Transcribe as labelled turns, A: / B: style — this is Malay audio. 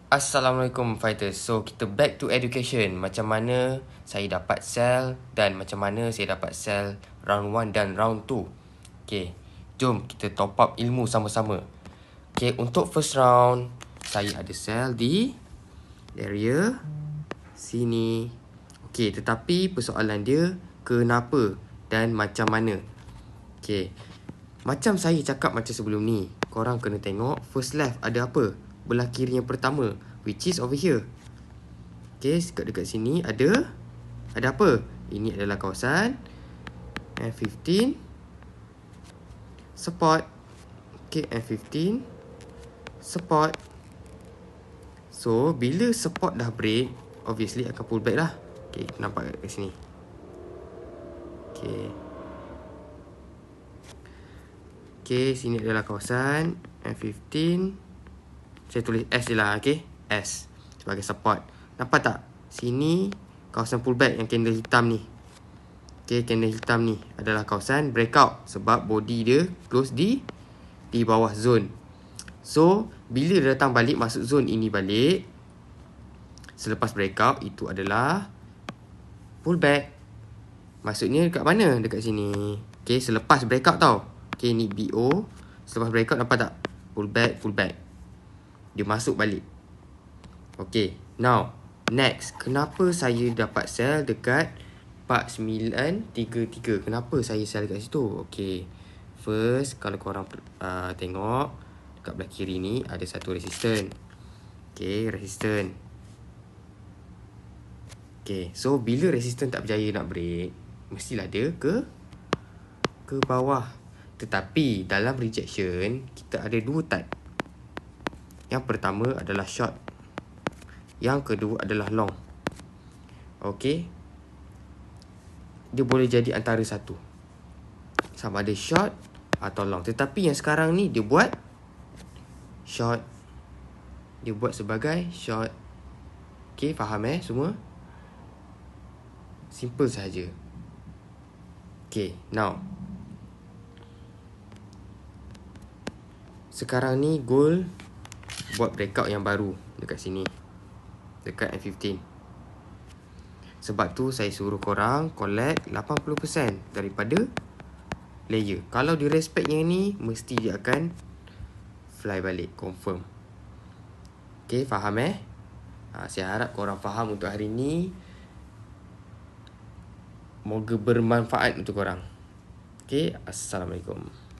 A: Assalamualaikum fighters. So kita back to education. Macam mana saya dapat sell dan macam mana saya dapat sell round 1 dan round 2. Okay, jom kita top up ilmu sama-sama. Okay, untuk first round saya ada sell di area sini. Okay, tetapi persoalan dia kenapa dan macam mana. Okay, macam saya cakap macam sebelum ni, korang kena tengok first left ada apa. Belah kiri yang pertama, which is over here. Okay, dekat sini ada apa? Ini adalah kawasan F15 support. Okay, F15 support. So, bila support dah break, obviously akan pull back lah. Okay, nampak kat sini. Okay. Okay, sini adalah kawasan F15. Saya tulis S je lah, okay? S sebagai support. Nampak tak? Sini kawasan pullback yang candle hitam ni. Okay, candle hitam ni adalah kawasan breakout sebab body dia close di bawah zone. So, bila dia datang balik masuk zone ini balik, selepas breakout itu adalah pullback. Maksudnya dekat mana? Dekat sini. Okay, selepas breakout tau. Okay, ni BO. Selepas breakout nampak tak? Pullback. Dia masuk balik. Okay, now next, kenapa saya dapat sell dekat 4933? Kenapa saya sell dekat situ? Okay, first kalau korang tengok dekat belah kiri ni ada satu resistance. Okay, resistance. Okay, so bila resistance tak berjaya nak break, mestilah dia ke bawah. Tetapi dalam rejection kita ada dua type. Yang pertama adalah short. Yang kedua adalah long. Okay, dia boleh jadi antara satu, sama ada short atau long. Tetapi yang sekarang ni dia buat short. Dia buat sebagai short. Okay, faham semua? Simple saja. Okay, now sekarang ni gold buat breakout yang baru dekat sini, dekat F15. Sebab tu saya suruh korang collect 80% daripada layer. Kalau dia respect yang ni, mesti dia akan fly balik, confirm. Okay, faham saya harap korang faham untuk hari ni. Moga bermanfaat untuk korang. Okay, Assalamualaikum.